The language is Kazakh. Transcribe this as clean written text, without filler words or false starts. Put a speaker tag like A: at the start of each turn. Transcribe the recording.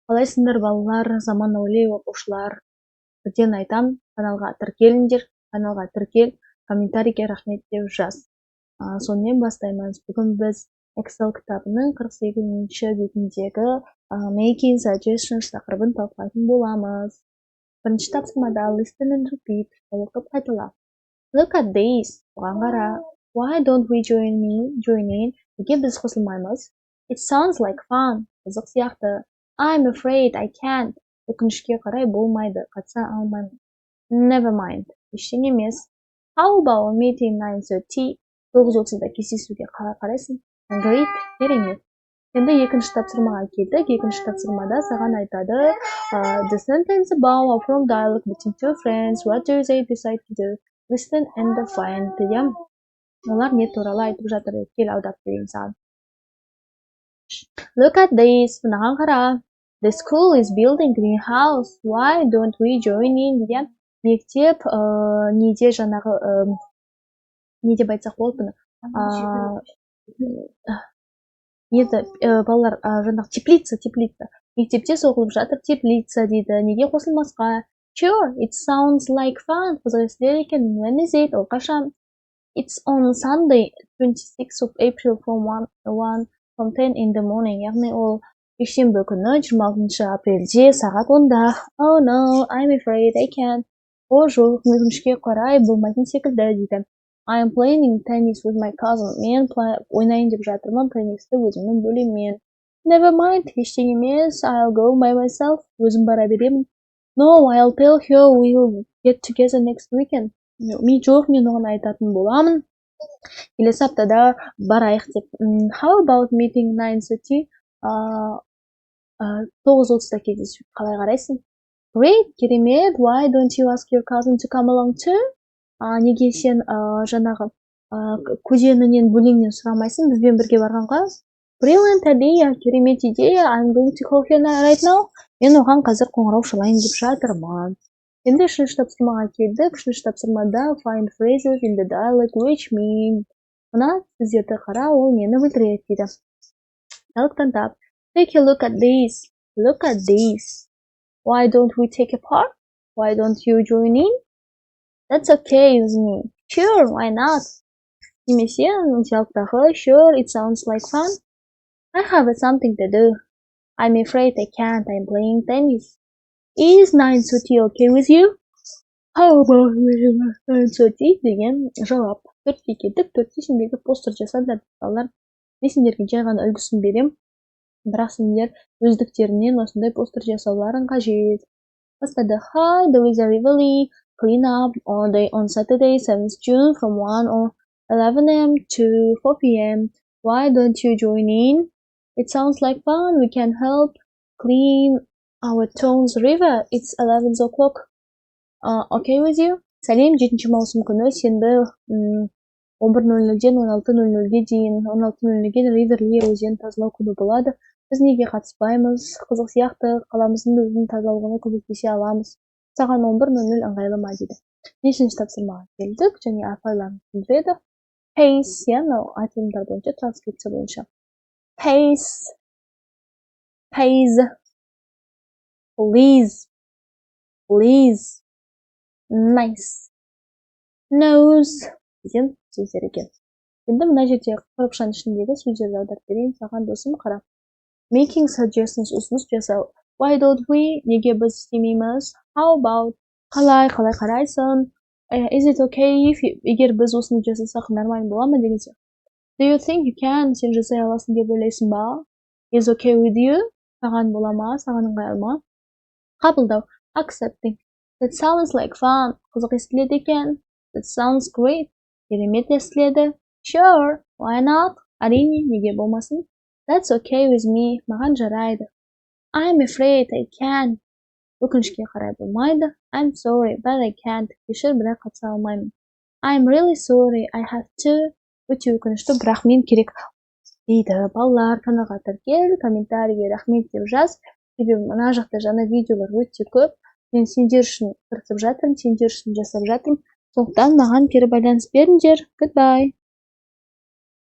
A: Қалайсыңдар балалар, заманауи оқушылар? Бірден айтам, каналға тіркеліңдер, каналға тіркел, комментарийге рахмет деп жаз. Сонымен бастаймыз. Бүгін біз EXEL кітабының 48-ші бетіндегі Making Suggestions тақырыбын талқылайтын боламыз. Бірінші тапсырмада listen and repeat, оқып қайтала. Look at this. Бұған қара. Why don't we join in? Неге біз қосылмаймыз? It sounds like fun. Қызық сияқты. I'm afraid I can't. Өкінішке қарай болмайды, қатыса алмаймын. Never mind. Ештеңе емес. How about meeting 9:30? 9:30-да кездесуге қалай қарайсың? Great, керемет. Енді екінші тапсырмаға келдік. Екінші тапсырмада саған айтады, the sentence above are from dialogue between two friends. What do they decide to do? Listen and find. Олар не туралы айтып жатыр? Кел аудап берейін саған. Look at this. Мынаған қара. The school is building greenhouse. Why don't we join in? Деген мектеп неде жаңағы не деп айтсақ болады бұны? Балалар жаңағы теплица. Мектепте соғылып жатыр теплица дейді. Неге қосылмасқа? Sure, it sounds like fun. Қызық естіледі екен. When is it? Ол қашан? It's on Sunday, 26th of April from 10 in the morning. Яғни ол жексенбі күні 26 апрельде сағат 10-да. Oh no, I'm afraid I can't. О жоқ, өкінішке қарай болмайтын секілді дейді. I'm playing tennis with my cousin. Мен ойнайын деп жатырмын теннисті өзімнің бөлеммен. Never mind, ештеңе емес. I'll go by myself. Өзім бара беремін. No, I'll tell her we'll get together next weekend. Мен оған айтатын боламын. Келесі аптада барайық деп. How about meeting 9:30? 9:30-да кездесу. Қалай қарайсың? Great, керемет. Why don't you ask your cousin to come along too? Неге сен жаңағы кузенінен бөлеңнен сұрамайсың, бізбен бірге барғанға? Brilliant idea, керемет идея. I'm going to call her right now. Мен оған қазір қоңырау шалайын деп жатырмын. Енді үшінші тапсырмаға келдік. Үшінші тапсырмада find phrases in the dialogue which mean. Мына сөздерді қара, ол нені білдіреді дейді. Диалогтан тап. Take a look at this. Look at this. Why don't we take a part? Why don't you join in? That's okay with me. Sure, why not? Немесе диалогтағы sure, it sounds like fun. I have something to do. I'm afraid I can't. I'm playing tennis. Is 9:30 okay with you? How about 9:30 деген жауап. 4-ке келдік. 4-те сендерге постер жасадыр. Балалар, мен сендерге жай ғана үлгісін берем. Бірақ сендер өздіктерінен осындай постер жасауларың қажет. Бастады. Hi, the weather really clean up all day on Saturday, 7th June from 11 a.m. to 4 p.m. Why don't you join in? It sounds like fun. We can help clean our town's river. It's 11 o'clock. Okay with you? Сәлем, 7 маусым күні сенбі 11:00-ден 16:00-ге дейін 16:00-ге риверлі өзен тазалау күні болады. Біз неге қатыспаймыз? Қызық сияқты, қаламыздың өзінің тазалығына көмектесе аламыз. Саған 11:00 ыңғайлы ма дейді. Бесінші тапсырмаға келдік және апайларымыз білдіреді. Pace, яғни айтылымдар бойынша, транскрипция бойынша. Pace. Please. Nice. Nose. Деген сөздер екен. Енді мына жерде қырықшаның ішіндегі сөздерді аударып берейін саған досым, қара. Making suggestions, ұсыныс жасау. Why don't we? Неге біз істемейміз? How about? Қалай қарайсың? Is it okay if? Егер біз осыны жасасақ нормально бола ма деген сияқты. Do you think you can? Сен жасай аласың деп ойлайсың ба? Is okay with you? Саған бола ма? Саған ыңғайлы ма? Қабылдау. Accepting. That sounds like fun. Қызық естіледі екен. That sounds great. Керемет естіледі. Sure, why not? Әрине, неге болмасын? That's okay with me. Маған жарайды. I'm afraid I can't. Өкінішке қарай болмайды. I'm sorry, but I can't. Кешір, бірақ қатыса алмаймын. I'm really sorry, I have to. Өте өкінішті, бірақ мен керек дейді. Балалар, каналға тіркел, комментарийге рахмет деп жаз. Себебі мына жақта жаңа видеолар өте көп. Мен сендер үшін тырысып жатырмын, сендер үшін жасап жатырмын. Сондықтан маған кері байланыс беріңдер. Goodbye.